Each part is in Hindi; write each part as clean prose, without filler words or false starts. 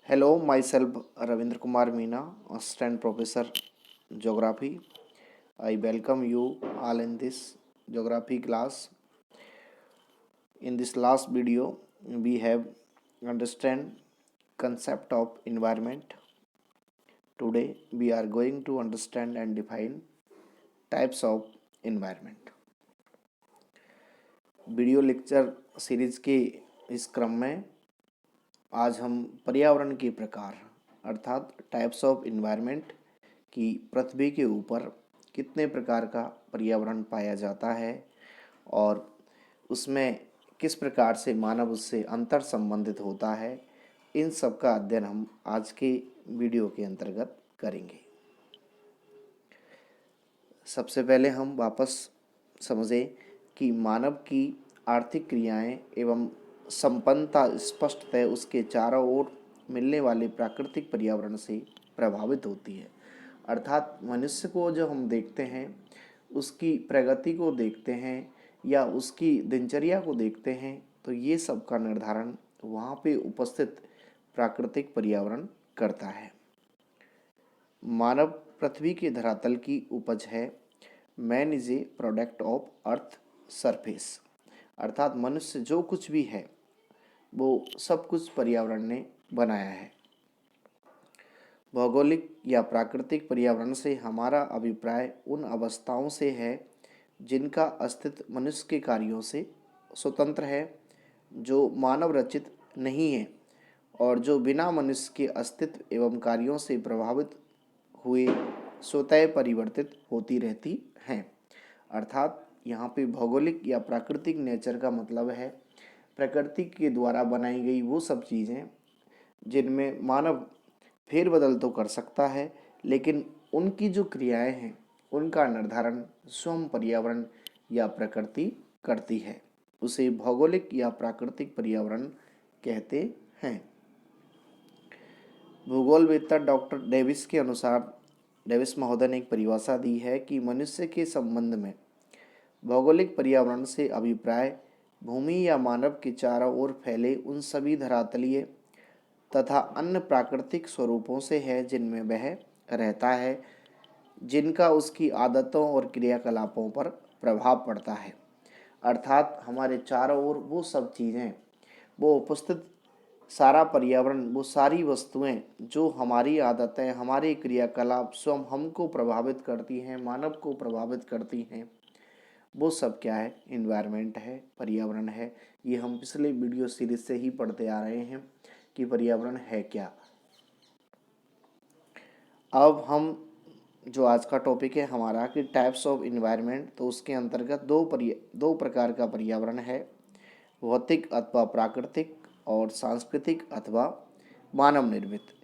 Hello, myself Ravindra Kumar Meena, Assistant Professor Geography. I welcome you all in this geography class. In this last video, we have understand concept of environment. Today, we are going to understand and define types of environment. Video lecture series के इस क्रम में आज हम पर्यावरण के प्रकार अर्थात टाइप्स ऑफ इन्वायरमेंट की पृथ्वी के ऊपर कितने प्रकार का पर्यावरण पाया जाता है और उसमें किस प्रकार से मानव उससे अंतर संबंधित होता है, इन सब का अध्ययन हम आज के वीडियो के अंतर्गत करेंगे। सबसे पहले हम वापस समझें कि मानव की आर्थिक क्रियाएं एवं संपन्नता स्पष्टतः उसके चारों ओर मिलने वाले प्राकृतिक पर्यावरण से प्रभावित होती है। अर्थात मनुष्य को जो हम देखते हैं, उसकी प्रगति को देखते हैं या उसकी दिनचर्या को देखते हैं, तो ये सब का निर्धारण वहाँ पे उपस्थित प्राकृतिक पर्यावरण करता है। मानव पृथ्वी के धरातल की उपज है। Man is a product of earth surface. अर्थात मनुष्य जो कुछ भी है वो सब कुछ पर्यावरण ने बनाया है। भौगोलिक या प्राकृतिक पर्यावरण से हमारा अभिप्राय उन अवस्थाओं से है जिनका अस्तित्व मनुष्य के कार्यों से स्वतंत्र है, जो मानव रचित नहीं है और जो बिना मनुष्य के अस्तित्व एवं कार्यों से प्रभावित हुए स्वतः परिवर्तित होती रहती हैं। अर्थात यहाँ पे भौगोलिक या प्राकृतिक नेचर का मतलब है प्रकृति के द्वारा बनाई गई वो सब चीज़ें जिनमें मानव फेरबदल तो कर सकता है, लेकिन उनकी जो क्रियाएं हैं उनका निर्धारण स्वयं पर्यावरण या प्रकृति करती है। उसे भौगोलिक या प्राकृतिक पर्यावरण कहते हैं। भूगोलवेत्ता डॉक्टर डेविस के अनुसार, डेविस महोदय ने एक परिभाषा दी है कि मनुष्य के संबंध में भौगोलिक पर्यावरण से अभिप्राय भूमि या मानव के चारों ओर फैले उन सभी धरातलीय तथा अन्य प्राकृतिक स्वरूपों से है जिनमें वह रहता है, जिनका उसकी आदतों और क्रियाकलापों पर प्रभाव पड़ता है। अर्थात हमारे चारों ओर वो सब चीज़ें, वो उपस्थित सारा पर्यावरण, वो सारी वस्तुएं जो हमारी आदतें, हमारे क्रियाकलाप स्वयं हमको प्रभावित करती हैं, मानव को प्रभावित करती हैं, वो सब क्या है? इन्वायरमेंट है, पर्यावरण है। ये हम पिछले वीडियो सीरीज से ही पढ़ते आ रहे हैं कि पर्यावरण है क्या। अब हम जो आज का टॉपिक है हमारा कि टाइप्स ऑफ इन्वायरमेंट, तो उसके अंतर्गत दो प्रकार का पर्यावरण है, भौतिक अथवा प्राकृतिक और सांस्कृतिक अथवा मानव निर्मित।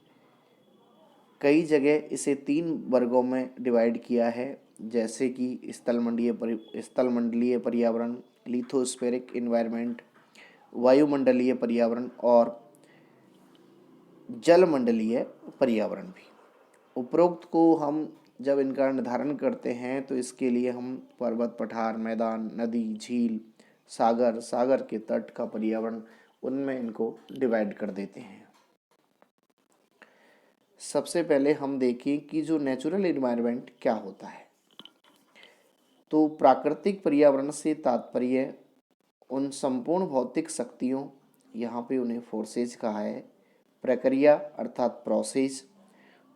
कई जगह इसे 3 वर्गों में डिवाइड किया है, जैसे कि स्थलमंडलीय पर्यावरण, लिथोस्फेरिक इन्वायरमेंट, वायुमंडलीय पर्यावरण और जलमंडलीय पर्यावरण भी। उपरोक्त को हम जब इनका निर्धारण करते हैं तो इसके लिए हम पर्वत, पठार, मैदान, नदी, झील, सागर के तट का पर्यावरण, उनमें इनको डिवाइड कर देते हैं। सबसे पहले हम देखें कि जो नेचुरल इन्वायरमेंट क्या होता है। तो प्राकृतिक पर्यावरण से तात्पर्य उन संपूर्ण भौतिक शक्तियों, यहाँ पे उन्हें फोर्सेज कहा है, प्रक्रिया अर्थात प्रोसेस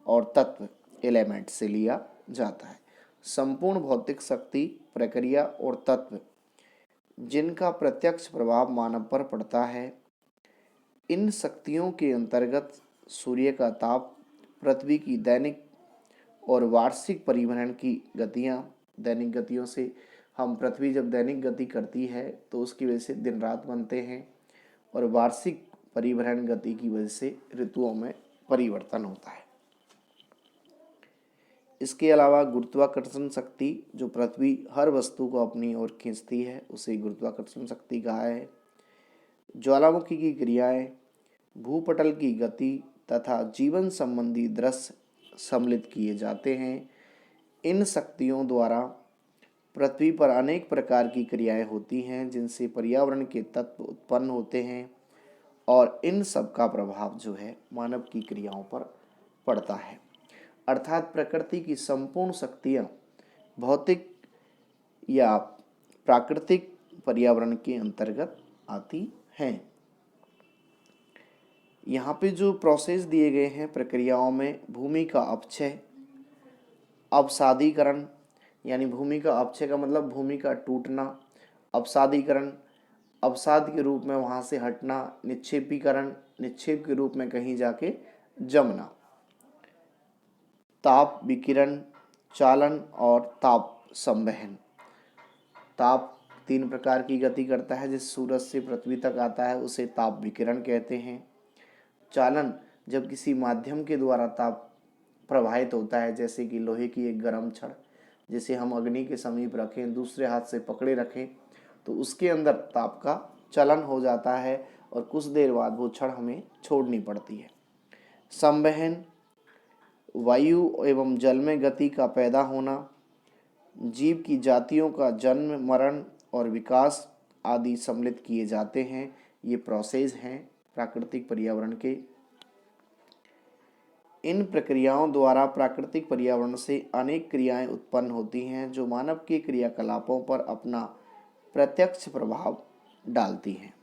और तत्व एलिमेंट से लिया जाता है। संपूर्ण भौतिक शक्ति, प्रक्रिया और तत्व जिनका प्रत्यक्ष प्रभाव मानव पर पड़ता है। इन शक्तियों के अंतर्गत सूर्य का ताप, पृथ्वी की दैनिक और वार्षिक परिवहन की गतियाँ, दैनिक गतियों से हम पृथ्वी जब दैनिक गति करती है तो उसकी वजह से दिन रात बनते हैं, और वार्षिक परिवहन गति की वजह से ऋतुओं में परिवर्तन होता है। इसके अलावा गुरुत्वाकर्षण शक्ति, जो पृथ्वी हर वस्तु को अपनी ओर खींचती है, उसे गुरुत्वाकर्षण शक्ति कहा है। ज्वालामुखी की क्रियाएं, भूपटल की गति तथा जीवन संबंधी दृश्य सम्मिलित किए जाते हैं। इन शक्तियों द्वारा पृथ्वी पर अनेक प्रकार की क्रियाएं होती हैं जिनसे पर्यावरण के तत्व उत्पन्न होते हैं और इन सब का प्रभाव जो है मानव की क्रियाओं पर पड़ता है। अर्थात प्रकृति की संपूर्ण शक्तियाँ भौतिक या प्राकृतिक पर्यावरण के अंतर्गत आती हैं। यहाँ पे जो प्रोसेस दिए गए हैं प्रक्रियाओं में भूमि का अपक्षय, अवसादीकरण, यानी भूमि का अपक्षय का मतलब भूमि का टूटना, अवसादीकरण, अवसाद के रूप में वहाँ से हटना, निक्षेपीकरण, निक्षेप के रूप में कहीं जाके जमना, ताप विकिरण, चालन और ताप संवहन। ताप 3 प्रकार की गति करता है, जिस सूरज से पृथ्वी तक आता है उसे ताप विकिरण कहते हैं। चालन, जब किसी माध्यम के द्वारा ताप प्रवाहित होता है, जैसे कि लोहे की एक गर्म छड़ जिसे हम अग्नि के समीप रखें, दूसरे हाथ से पकड़े रखें, तो उसके अंदर ताप का चलन हो जाता है और कुछ देर बाद वो छड़ हमें छोड़नी पड़ती है। संवहन, वायु एवं जल में गति का पैदा होना, जीव की जातियों का जन्म, मरण और विकास आदि सम्मिलित किए जाते हैं। ये प्रोसेस हैं प्राकृतिक पर्यावरण के। इन प्रक्रियाओं द्वारा प्राकृतिक पर्यावरण से अनेक क्रियाएं उत्पन्न होती हैं जो मानव के क्रियाकलापों पर अपना प्रत्यक्ष प्रभाव डालती हैं।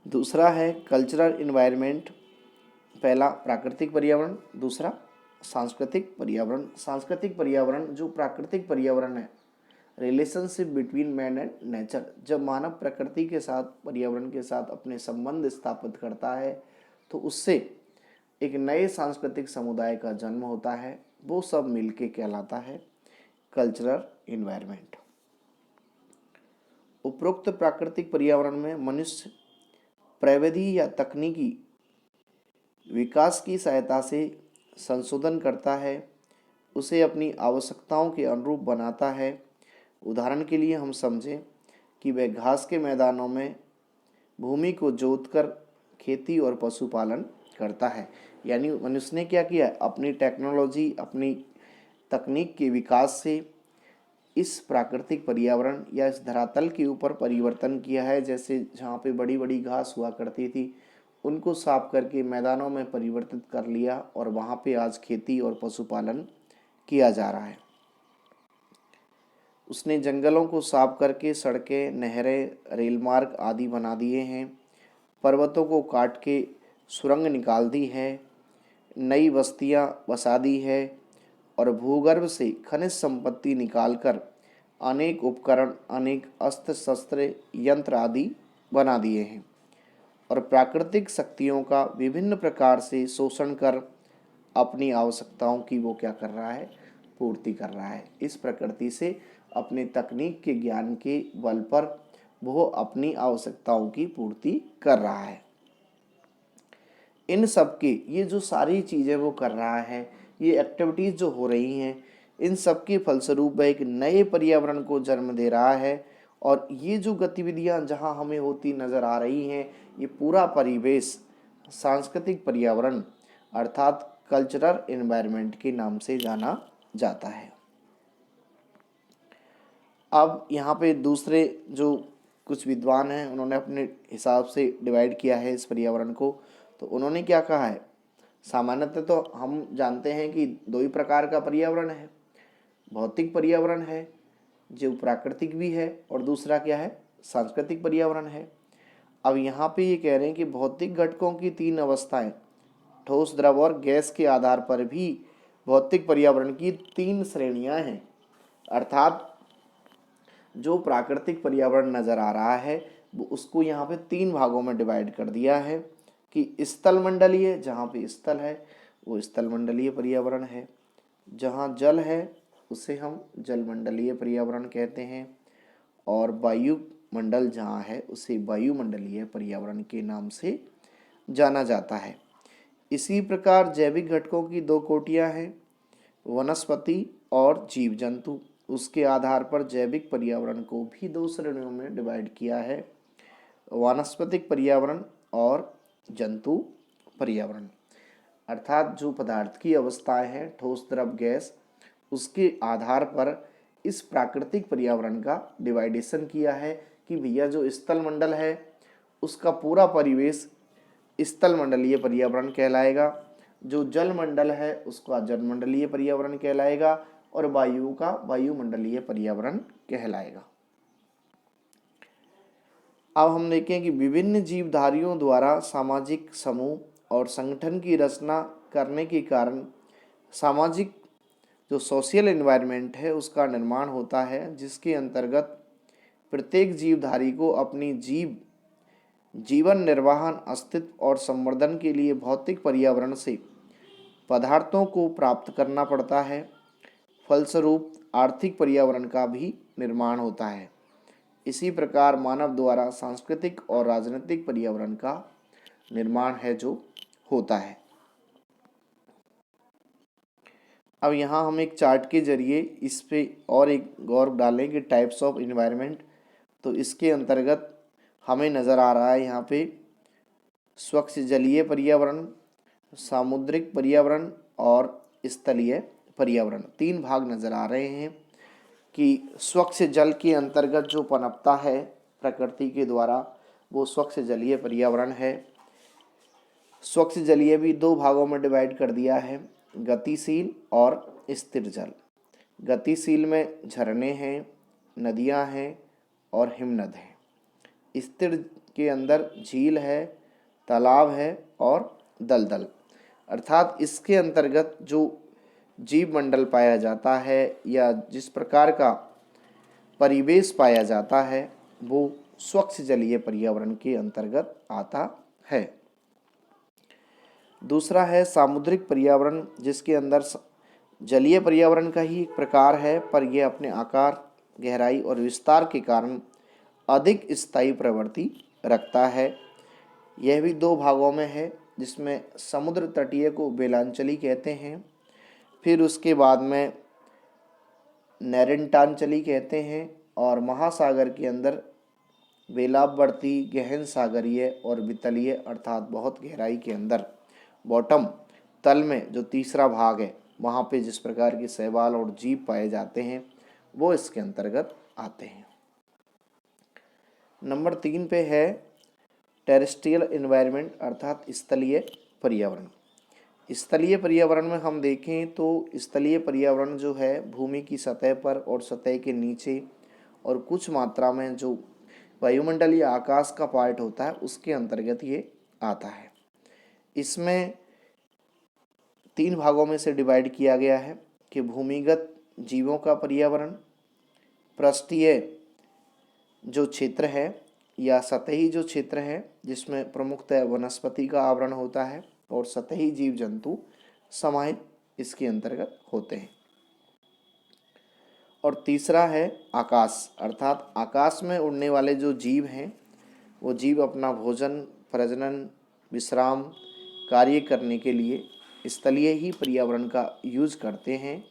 दूसरा है कल्चरल इन्वायरमेंट। पहला प्राकृतिक पर्यावरण, दूसरा सांस्कृतिक पर्यावरण। सांस्कृतिक पर्यावरण जो प्राकृतिक पर्यावरण है, relationship between man and nature. जब मानव प्रकृति के साथ, पर्यावरण के साथ अपने संबंध स्थापित करता है तो उससे एक नए सांस्कृतिक समुदाय का जन्म होता है। वो सब मिलके कहलाता है कल्चरल इन्वायरमेंट। उपरोक्त प्राकृतिक पर्यावरण में मनुष्य प्रविधि या तकनीकी विकास की सहायता से संशोधन करता है, उसे अपनी आवश्यकताओं के अनुरूप बनाता है। उदाहरण के लिए हम समझें कि वह घास के मैदानों में भूमि को जोतकर खेती और पशुपालन करता है। यानी मनुष्य ने क्या किया, अपनी टेक्नोलॉजी, अपनी तकनीक के विकास से इस प्राकृतिक पर्यावरण या इस धरातल के ऊपर परिवर्तन किया है। जैसे जहाँ पे बड़ी बड़ी घास हुआ करती थी उनको साफ करके मैदानों में परिवर्तित कर लिया और वहाँ पे आज खेती और पशुपालन किया जा रहा है। उसने जंगलों को साफ करके सड़कें, नहरें, रेल मार्ग आदि बना दिए हैं। पर्वतों को काट के सुरंग निकाल दी है, नई बस्तियां बसा दी है और भूगर्भ से खनिज संपत्ति निकालकर अनेक उपकरण, अनेक अस्त्र शस्त्र, यंत्र आदि बना दिए हैं और प्राकृतिक शक्तियों का विभिन्न प्रकार से शोषण कर अपनी आवश्यकताओं की वो क्या कर रहा है, पूर्ति कर रहा है। इस प्रकृति से अपने तकनीक के ज्ञान के बल पर वो अपनी आवश्यकताओं की पूर्ति कर रहा है। इन सब के ये जो सारी चीज़ें वो कर रहा है, ये एक्टिविटीज़ जो हो रही हैं, इन सब के फलस्वरूप वह एक नए पर्यावरण को जन्म दे रहा है। और ये जो गतिविधियां जहां हमें होती नज़र आ रही हैं, ये पूरा परिवेश सांस्कृतिक पर्यावरण अर्थात कल्चरल एनवायरनमेंट के नाम से जाना जाता है। अब यहाँ पे दूसरे जो कुछ विद्वान हैं उन्होंने अपने हिसाब से डिवाइड किया है इस पर्यावरण को। तो उन्होंने क्या कहा है, सामान्यतः तो हम जानते हैं कि 2 ही प्रकार का पर्यावरण है, भौतिक पर्यावरण है जो प्राकृतिक भी है और दूसरा क्या है, सांस्कृतिक पर्यावरण है। अब यहाँ पे ये कह रहे हैं कि भौतिक घटकों की 3 अवस्थाएं, ठोस, द्रव और गैस के आधार पर भी भौतिक पर्यावरण की 3 श्रेणियां हैं। अर्थात जो प्राकृतिक पर्यावरण नज़र आ रहा है वो उसको यहाँ पे 3 भागों में डिवाइड कर दिया है कि स्थल मंडलीय, जहाँ पे स्थल है वो स्थल मंडलीय पर्यावरण है, जहाँ जल है उसे हम जल मंडलीय पर्यावरण कहते हैं और वायुमंडल जहाँ है उसे वायुमंडलीय पर्यावरण के नाम से जाना जाता है। इसी प्रकार जैविक घटकों की 2 कोटियाँ हैं, वनस्पति और जीव जंतु। उसके आधार पर जैविक पर्यावरण को भी 2 श्रेणियों में डिवाइड किया है, वानस्पतिक पर्यावरण और जंतु पर्यावरण। अर्थात जो पदार्थ की अवस्थाएं हैं, ठोस, द्रव, गैस, उसके आधार पर इस प्राकृतिक पर्यावरण का डिवाइडेशन किया है कि भैया जो स्थल मंडल है उसका पूरा परिवेश स्थलमंडलीय पर्यावरण कहलाएगा। जो जलमंडल है उसका जलमंडलीय पर्यावरण कहलाएगा और वायु का वायुमंडलीय पर्यावरण कहलाएगा। अब हम देखें कि विभिन्न जीवधारियों द्वारा सामाजिक समूह और संगठन की रचना करने के कारण सामाजिक जो सोशल एनवायरनमेंट है उसका निर्माण होता है, जिसके अंतर्गत प्रत्येक जीवधारी को अपनी जीवन निर्वाहन, अस्तित्व और संवर्धन के लिए भौतिक पर्यावरण से पदार्थों को प्राप्त करना पड़ता है। फलस्वरूप आर्थिक पर्यावरण का भी निर्माण होता है। इसी प्रकार मानव द्वारा सांस्कृतिक और राजनीतिक पर्यावरण का निर्माण है जो होता है। अब यहाँ हम एक चार्ट के जरिए इस पे और एक गौर डालें कि टाइप्स ऑफ इन्वायरमेंट। तो इसके अंतर्गत हमें नज़र आ रहा है यहाँ पे स्वच्छ जलीय पर्यावरण, सामुद्रिक पर्यावरण और स्थलीय पर्यावरण, 3 भाग नज़र आ रहे हैं। कि स्वच्छ जल के अंतर्गत जो पनपता है प्रकृति के द्वारा वो स्वच्छ जलीय पर्यावरण है। स्वच्छ जलीय भी 2 भागों में डिवाइड कर दिया है, गतिशील और स्थिर जल। गतिशील में झरने हैं, नदियां हैं और हिमनद हैं। स्थिर के अंदर झील है, तालाब है और दलदल। अर्थात इसके अंतर्गत जो जीव मंडल पाया जाता है या जिस प्रकार का परिवेश पाया जाता है वो स्वच्छ जलीय पर्यावरण के अंतर्गत आता है। दूसरा है सामुद्रिक पर्यावरण, जिसके अंदर जलीय पर्यावरण का ही एक प्रकार है, पर यह अपने आकार, गहराई और विस्तार के कारण अधिक स्थायी प्रवृत्ति रखता है। यह भी 2 भागों में है, जिसमें समुद्र तटीय को बेलांचली कहते हैं, फिर उसके बाद में नैरेंटांचली कहते हैं, और महासागर के अंदर वेलावर्ती, गहन सागरीय और वितलीय अर्थात बहुत गहराई के अंदर बॉटम तल में जो तीसरा भाग है वहाँ पे जिस प्रकार के शैवाल और जीव पाए जाते हैं वो इसके अंतर्गत आते हैं। नंबर 3 पे है टेरेस्ट्रियल एनवायरनमेंट अर्थात स्थलीय पर्यावरण। स्थलीय पर्यावरण में हम देखें तो स्थलीय पर्यावरण जो है भूमि की सतह पर और सतह के नीचे और कुछ मात्रा में जो वायुमंडलीय आकाश का पार्ट होता है उसके अंतर्गत ये आता है। इसमें 3 भागों में से डिवाइड किया गया है कि भूमिगत जीवों का पर्यावरण, पृष्ठीय जो क्षेत्र है या सतही जो क्षेत्र है जिसमें प्रमुखतः वनस्पति का आवरण होता है, और सतही जीव जंतु समाहित इसके अंतर्गत होते हैं। और तीसरा है आकाश, अर्थात आकाश में उड़ने वाले जो जीव हैं वो जीव अपना भोजन, प्रजनन, विश्राम कार्य करने के लिए स्थलीय ही पर्यावरण का यूज करते हैं,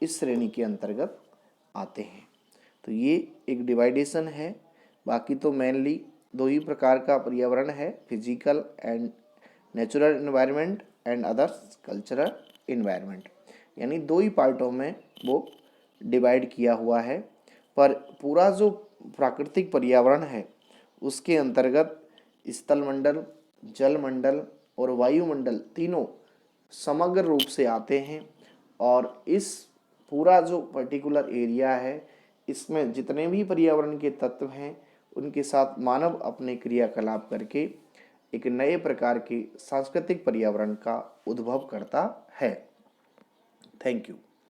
इस श्रेणी के अंतर्गत आते हैं। तो ये एक डिवाइडेशन है। बाकी तो मेनली 2 ही प्रकार का पर्यावरण है, physical and natural environment and others cultural environment, यानी 2 ही पार्टों में वो डिवाइड किया हुआ है। पर पूरा जो प्राकृतिक पर्यावरण है उसके अंतर्गत स्थलमंडल, जलमंडल और वायुमंडल तीनों समग्र रूप से आते हैं, और इस पूरा जो पर्टिकुलर एरिया है इसमें जितने भी पर्यावरण के तत्व हैं उनके साथ मानव अपने क्रियाकलाप करके एक नए प्रकार के सांस्कृतिक पर्यावरण का उद्भव करता है। Thank you.